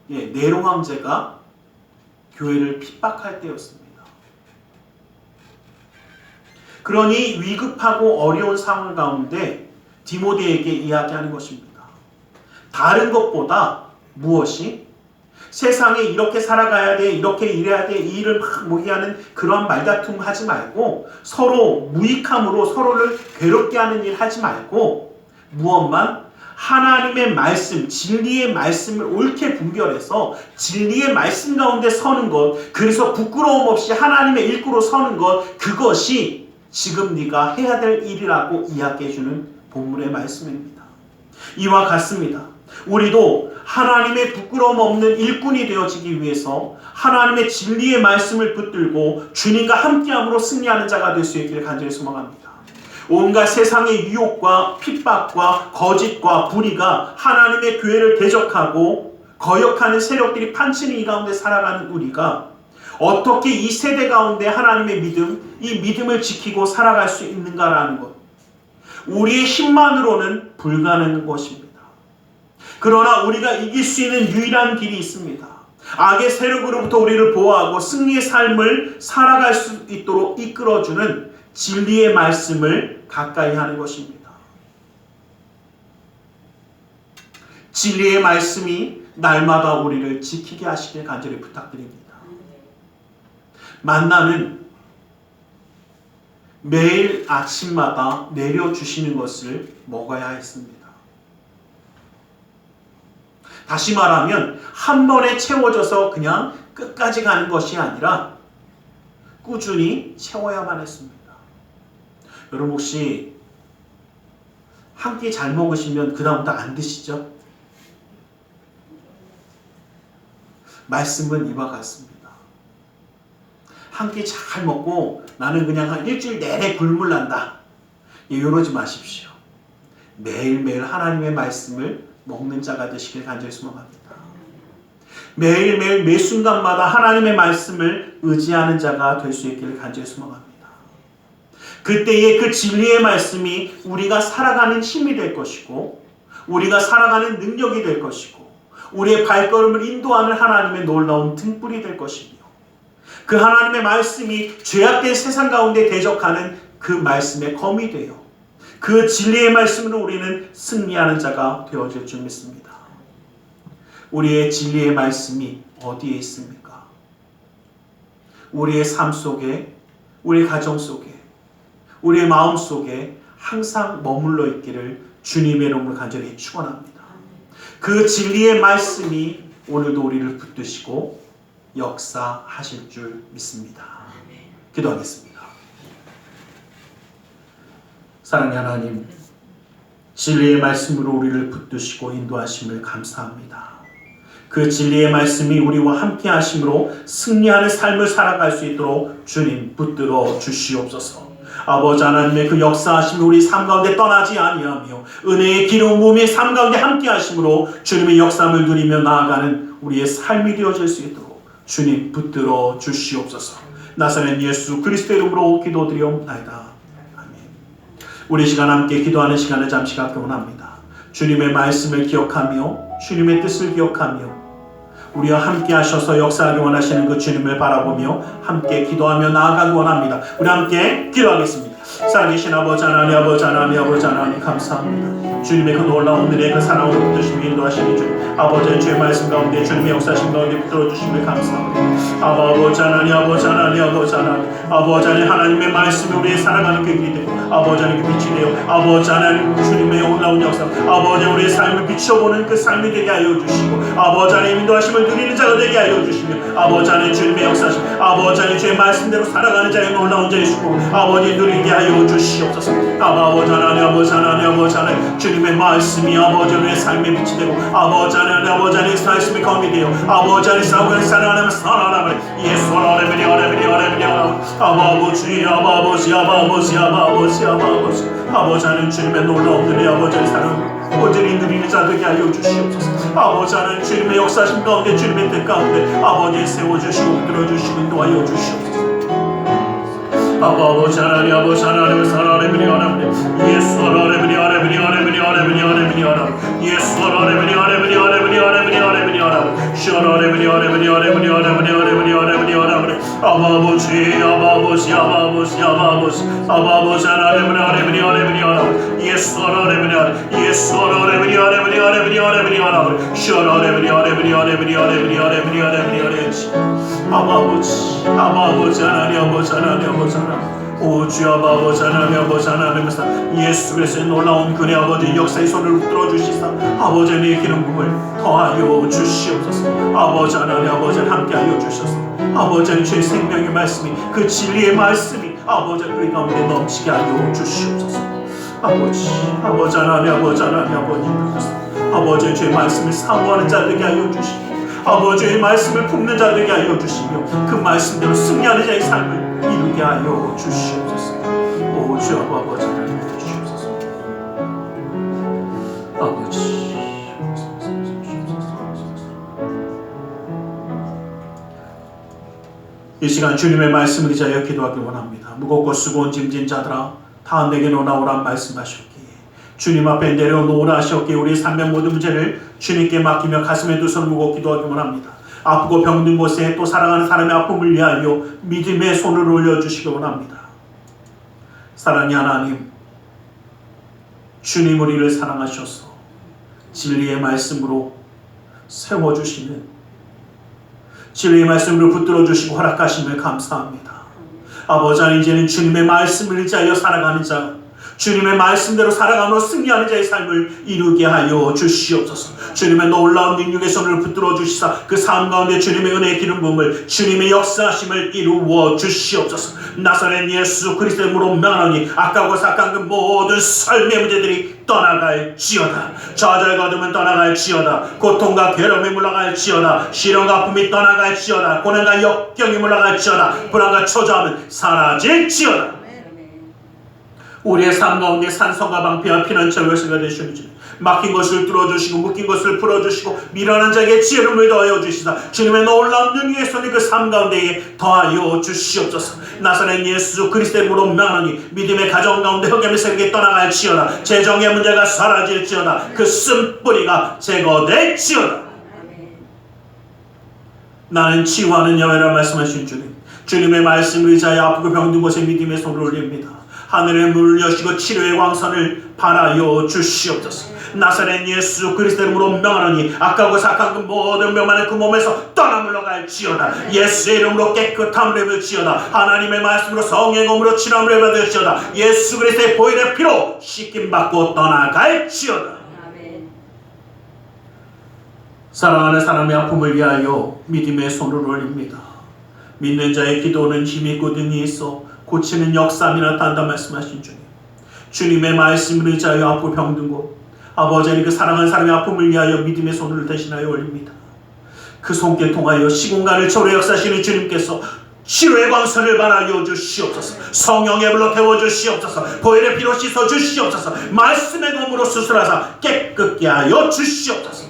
네로 황제가 교회를 핍박할 때였습니다. 그러니 위급하고 어려운 상황 가운데 디모데에게 이야기하는 것입니다. 다른 것보다 무엇이? 세상에 이렇게 살아가야 돼, 이렇게 일해야 돼, 이 일을 막 모의하는 그런 말다툼 하지 말고 서로 무익함으로 서로를 괴롭게 하는 일 하지 말고 무엇만? 하나님의 말씀, 진리의 말씀을 옳게 분별해서 진리의 말씀 가운데 서는 것, 그래서 부끄러움 없이 하나님의 일구로 서는 것, 그것이 지금 네가 해야 될 일이라고 이야기해주는 본문의 말씀입니다. 이와 같습니다. 우리도 하나님의 부끄러움 없는 일꾼이 되어지기 위해서 하나님의 진리의 말씀을 붙들고 주님과 함께함으로 승리하는 자가 될 수 있기를 간절히 소망합니다. 온갖 세상의 유혹과 핍박과 거짓과 불의가 하나님의 교회를 대적하고 거역하는 세력들이 판치는 이 가운데 살아가는 우리가 어떻게 이 세대 가운데 하나님의 믿음, 이 믿음을 지키고 살아갈 수 있는가라는 것, 우리의 힘만으로는 불가능한 것입니다. 그러나 우리가 이길 수 있는 유일한 길이 있습니다. 악의 세력으로부터 우리를 보호하고 승리의 삶을 살아갈 수 있도록 이끌어주는 진리의 말씀을 가까이 하는 것입니다. 진리의 말씀이 날마다 우리를 지키게 하시길 간절히 부탁드립니다. 만나는 매일 아침마다 내려주시는 것을 먹어야 했습니다. 다시 말하면 한 번에 채워져서 그냥 끝까지 가는 것이 아니라 꾸준히 채워야만 했습니다. 여러분 혹시 한 끼 잘 먹으시면 그 다음부터 안 드시죠? 말씀은 이와 같습니다. 한 끼 잘 먹고 나는 그냥 한 일주일 내내 굶을란다. 이러지 마십시오. 매일매일 하나님의 말씀을 먹는 자가 되시길 간절히 소망합니다. 매일매일 매 순간마다 하나님의 말씀을 의지하는 자가 될 수 있기를 간절히 소망합니다. 그때에 그 진리의 말씀이 우리가 살아가는 힘이 될 것이고 우리가 살아가는 능력이 될 것이고 우리의 발걸음을 인도하는 하나님의 놀라운 등불이 될 것이며 그 하나님의 말씀이 죄악된 세상 가운데 대적하는 그 말씀의 검이 되어 그 진리의 말씀으로 우리는 승리하는 자가 되어질 줄 믿습니다. 우리의 진리의 말씀이 어디에 있습니까? 우리의 삶 속에, 우리의 가정 속에, 우리의 마음 속에 항상 머물러 있기를 주님의 이름으로 간절히 축원합니다. 그 진리의 말씀이 오늘도 우리를 붙드시고 역사하실 줄 믿습니다. 기도하겠습니다. 사랑의 하나님, 진리의 말씀으로 우리를 붙드시고 인도하심을 감사합니다. 그 진리의 말씀이 우리와 함께 하심으로 승리하는 삶을 살아갈 수 있도록 주님 붙들어 주시옵소서. 아버지 하나님의 그 역사하심이 우리 삶 가운데 떠나지 아니하며 은혜의 기름 부음이 삶 가운데 함께 하심으로 주님의 역사함을 누리며 나아가는 우리의 삶이 되어질 수 있도록 주님 붙들어 주시옵소서. 나사렛 예수 그리스도의 이름으로 기도드리옵나이다. 아멘. 우리 시간 함께 기도하는 시간을 잠시 갖기 원합니다. 주님의 말씀을 기억하며 주님의 뜻을 기억하며 우리와 함께 하셔서 역사하기 원하시는 그 주님을 바라보며 함께 기도하며 나아가기 원합니다. 우리 함께 기도하겠습니다. 살아계신 아버지 하나님, 아버지 하나님, 아버지 하나님 감사합니다. 주님의 그 놀라운 은혜의 그 사랑으로 붙드시며 인도하시는 주님, 아버지의 주의 말씀 가운데 주님의 역사심 가운데 붙들어 주심을 감사합니다. 아버지 하나님, 아버지 하나님, 아버지 하나님, 아버지 하나님, 하나님의 말씀이 우리의 살아가는 그 길이 되고 아버지 하나님 그 빛이 되어 아버지 하나님 주님의 놀라운 역사, 아버지 우리의 삶을 비춰보는 그 삶이 되게 하여 주시고 아버지 하나님 인도하심을 누리는 자가 되게 하여 주시며 아버지 하나님 주님의 역사심, 아버지 하나님 주의 말씀대로 살아가는 자의 놀라운 자의 축복 아버지 누리게 하여 주시옵소서. 아버지 하나님, 아버지 하나님, 아버지 하나님 주님의 말씀이 아버지 우리의 삶의 빛이 되고 아버지 하나님, 아버지 하나님 말씀이 검이 되어 아버지 하나님 싸우고 살아나면 살아나면 예수 하나님이 하나님이 아버지 아버지 아버지 아버지 아버지 아버지 하나님 주님의 놀라운 은혜 아버지의 사랑 온전히 누리는 자 되게 하여 주시옵소서. 아버지 하나님 주님의 역사심 가운데 주님의 뜻 가운데 아버지 세워주시고 들어주시고 인도하여 주시옵소서. 아버지 하나님, 아버지 하나님, 사랑하는 하나님, 예수 하나님, 하나님, 하나님, 하나님, 하나님, 하나님, 예수 하나님, 하나님, 하나님, 하나님, 하나님, 하나님, 시원하님, 하나님, 하나님, 하나님, 하나님, 하나님, 하나님, 아버지, 아버지, 아버지, 아버지, 아버지 하나님, 하나님, 하나님, 하나님, 예수 하나님, 예수 하나님, 하나님, 하나님, 하나님, 하나님, 시원하님, 하나님, 하나님, 하나님, 하나님, 하나님, 하나님, 아버지, 아버지 하나님, 아버지 하나님, 아버지 하나님. 오 주여 아버지 하나님, 아버지 하나님께서 예수 그리스도의 놀라운 그네 아버지 역사의 손을 붙들어 주시사 아버지 네 기름 부음을 더하여 주시옵소서. 아버지 하나님, 아버지 함께하여 주셔서 아버지 주의 생명의 말씀이 그 진리의 말씀이 아버지 우리 가운데 넘치게 하여 주시옵소서. 아버지, 아버지 하나님, 아버지 하나님, 아버지 주의 말씀을 사모하는 자들에게 하여 주시고 아버지의 말씀을 품는 자들에게 하여 주시며 그 말씀대로 승리하는 자의 삶을 이루게 하여 주시옵소서. 오 주여 아버지 하나님 주시옵소서. 아버지 이 시간 주님의 말씀을 의지하여 기도하기 원합니다. 무겁고 수고온 짐진 자들아 다 내게 오나오라 말씀하셨기에 주님 앞에 내려놓으라 하셨기에 우리의 삶의 모든 문제를 주님께 맡기며 가슴에 두 손을 무겁게 기도하기 원합니다. 아프고 병든 곳에 또 사랑하는 사람의 아픔을 위하여 믿음의 손을 올려주시기 원합니다. 사랑의 하나님, 주님 우리를 사랑하셔서 진리의 말씀으로 세워주시는 진리의 말씀으로 붙들어주시고 허락하심을 감사합니다. 아버지 하나님 이제는 주님의 말씀을 의지하여 살아가는 자 주님의 말씀대로 살아감으로 승리하는 자의 삶을 이루게 하여 주시옵소서. 주님의 놀라운 능력의 손을 붙들어 주시사 그 삶 가운데 주님의 은혜의 기름 부음을 주님의 역사하심을 이루어 주시옵소서. 나사렛 예수 그리스도의 이름으로 명하노니 악하고 삭한 그 모든 삶의 문제들이 떠나갈지어다. 좌절과 어둠은 떠나갈지어다. 고통과 괴로움이 물러갈지어다. 시련과 아픔이 떠나갈지어다. 고난과 역경이 물러갈지어다. 불안과 초조함은 사라질지어다. 우리의 삶 가운데 산성과 방패와 피난처 열쇠가 되시는 주님, 막힌 것을 뚫어주시고 묶인 것을 풀어주시고 미련한 자에게 지혜를 더하여 주시사 주님의 놀라운 능력의 손이 그 삶 가운데에 더하여 주시옵소서. 나사렛 예수 그리스도의 이름으로 명하노니 믿음의 가정 가운데 흑암의 세력이 떠나갈지어다. 재정의 문제가 사라질지어다. 그 쓴뿌리가 제거될지어다. 나는 치유하는 여호와라 말씀하신 주님, 주님의 말씀을 의지하여 아프고 병든 곳에 믿음의 손을 올립니다. 하늘의 문을 여시고 치료의 광선을 발하여 주시옵소서. 나사렛 예수 그리스도의 이름으로 명하노니 악하고 사악한 그 모든 병만은 그 몸에서 떠나 물러갈지어다. 예수의 이름으로 깨끗함을 입을지어다. 하나님의 말씀으로 성령의 검으로 치료함을 받을지어다. 예수 그리스도의 보혈의 피로 씻김받고 떠나갈지어다. 사랑하는 사람의 아픔을 위하여 믿음의 손을 올립니다. 믿는 자의 기도는 힘이 있고 능이 있어 고치는 역사함이 나타난다 말씀하신 주님, 주님의 말씀을 의지하여 아프고 병든 곳 아버지 하나님 그 사랑하는 사람의 아픔을 위하여 믿음의 손을 대신하여 올립니다. 그 손길 통하여 시공간을 초래 역사하시는 주님께서 치료의 광선을 발하여 주시옵소서. 성령의 불로 태워주시옵소서. 보혈의 피로 씻어 주시옵소서. 말씀의 검으로 수술하사 깨끗게 하여 주시옵소서.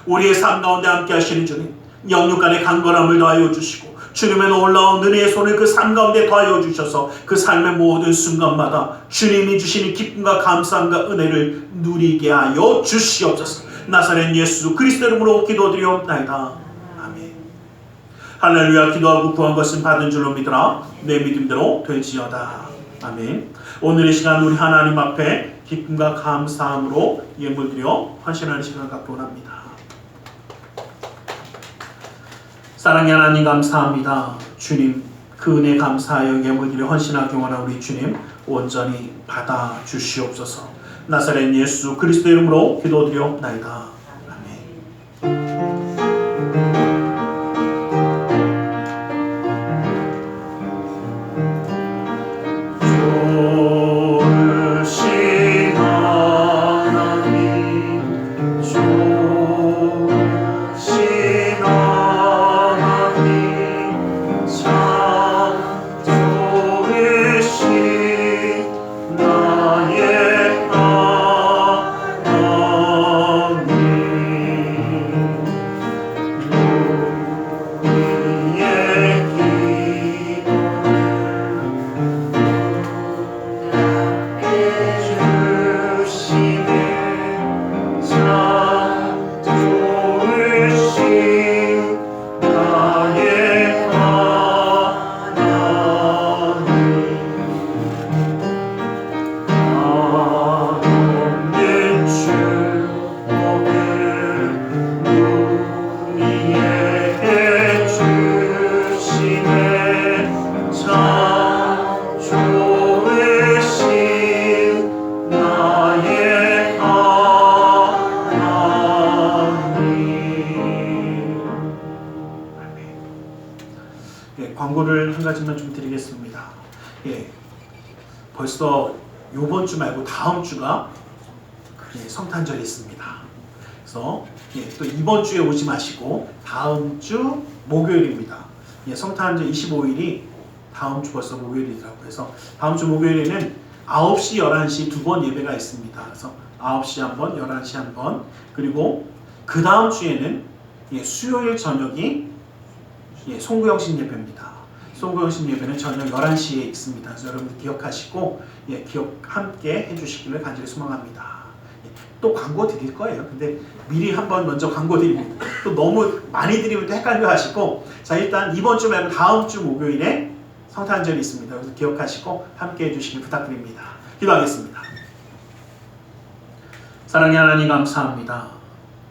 우리의 삶 가운데 함께 하시는 주님, 영육간의 강건함을 더하여 주시고 주님의 놀라운 은혜의 손을 그 삶 가운데 더하여 주셔서 그 삶의 모든 순간마다 주님이 주시는 기쁨과 감사함과 은혜를 누리게 하여 주시옵소서. 나사렛 예수 그리스도 이름으로 기도드리옵나이다. 아멘. 할렐루야. 기도하고 구한 것은 받은 줄로 믿으라. 내 믿음대로 될지어다. 아멘. 오늘 이 시간 우리 하나님 앞에 기쁨과 감사함으로 예물드려 헌신하는 시간 갖고 원합니다. 사랑의 하나님 감사합니다. 주님 그 은혜 감사하여 예물드려 헌신하기 원하는 우리 주님 온전히 받아 주시옵소서. 나사렛 예수 그리스도 이름으로 기도드리옵나이다. 광고를 한 가지만 좀 드리겠습니다. 벌써 요번 주 말고 다음 주가 성탄절이 있습니다. 그래서 또 이번 주에 오지 마시고 다음 주 목요일입니다. 성탄절 25일이 다음 주 벌써 목요일이더라고요. 그래서 다음 주 목요일에는 9시, 11시 두 번 예배가 있습니다. 그래서 9시 한 번, 11시 한 번, 그리고 그 다음 주에는 수요일 저녁이 송구영신 예배입니다. 송구영신 예배는 저녁 11시에 있습니다. 그래서 여러분들 기억하시고 기억 함께 해주시기를 간절히 소망합니다. 또 광고 드릴 거예요. 근데 미리 한번 먼저 광고 드리고 또 너무 많이 드리면 또 헷갈려 하시고, 자 일단 이번 주 말고 다음 주 목요일에 성탄절이 있습니다. 그래서 기억하시고 함께 해주시길 부탁드립니다. 기도하겠습니다. 사랑의 하나님 감사합니다.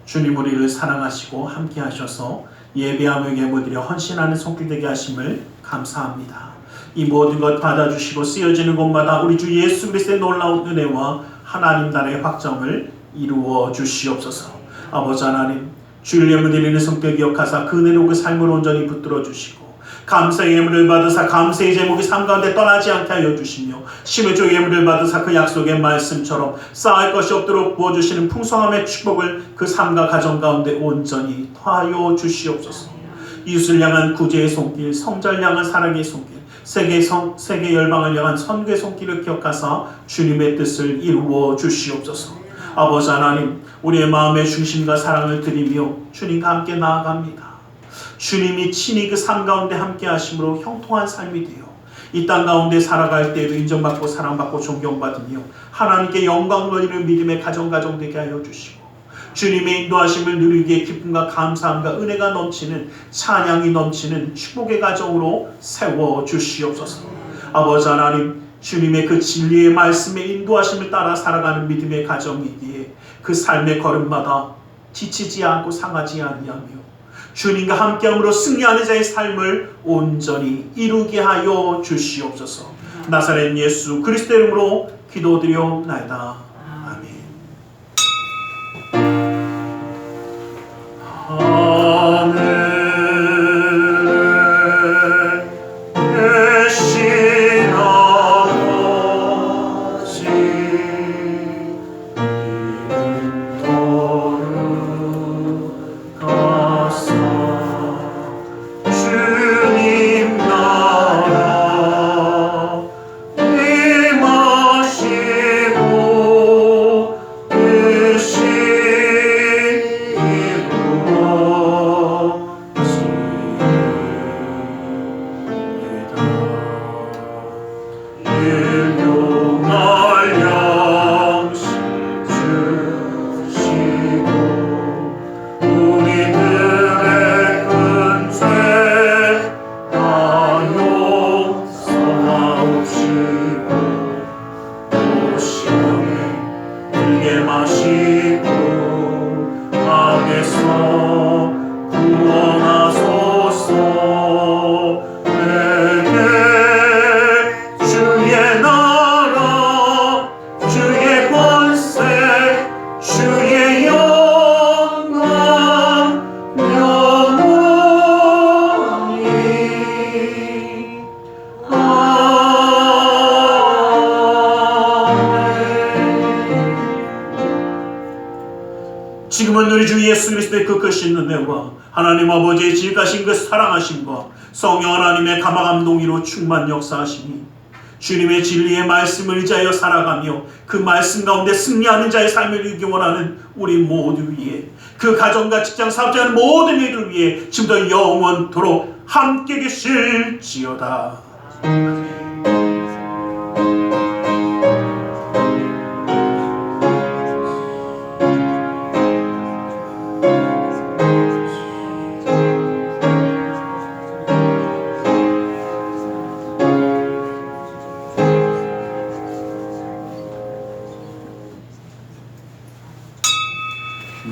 주님 우리를 사랑하시고 함께 하셔서 예배하며 예물드려 헌신하는 손길 되게 하심을 감사합니다. 이 모든 것 받아주시고 쓰여지는 곳마다 우리 주 예수 그리스도의 놀라운 은혜와 하나님 나라의 확정을 이루어 주시옵소서. 아버지 하나님, 주일 예물 드리는 성격 기억하사 그 은혜로 그 삶을 온전히 붙들어 주시고 감사의 예물을 받으사 감사의 제목이 삶 가운데 떠나지 않게 하여 주시며 심의조 예물을 받으사 그 약속의 말씀처럼 쌓을 것이 없도록 부어주시는 풍성함의 축복을 그 삶과 가정 가운데 온전히 더하여 주시옵소서. 이웃을 향한 구제의 손길, 성자를 향한 사랑의 손길, 세계 열방을 향한 선교의 손길을 기억하사 주님의 뜻을 이루어 주시옵소서. 아버지 하나님, 우리의 마음의 중심과 사랑을 드리며 주님과 함께 나아갑니다. 주님이 친히 그 삶 가운데 함께 하심으로 형통한 삶이 되어 이 땅 가운데 살아갈 때에도 인정받고 사랑받고 존경받으며 하나님께 영광 돌리는 믿음의 가정 되게 하여 주시고 주님의 인도하심을 누리기에 기쁨과 감사함과 은혜가 넘치는 찬양이 넘치는 축복의 가정으로 세워 주시옵소서. 아버지 하나님, 주님의 그 진리의 말씀의 인도하심을 따라 살아가는 믿음의 가정이기에 그 삶의 걸음마다 지치지 않고 상하지 아니하며 주님과 함께함으로 승리하는 자의 삶을 온전히 이루게 하여 주시옵소서. 나사렛 예수 그리스도 이름으로 기도드리옵나이다. 아멘. 지금은 우리 주 예수 그리스도의 그 크신 은혜와 하나님 아버지의 지극하신 그 사랑하심과 성령 하나님의 감화감동이로 충만 역사하시니 주님의 진리의 말씀을 의지하여 살아가며 그 말씀 가운데 승리하는 자의 삶을 이루기 원하는 우리 모두 위에 그 가정과 직장 사업자는 모든 이들 위해 지금부터 영원토록 함께 계실지어다.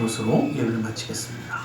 이것으로 예배를 마치겠습니다.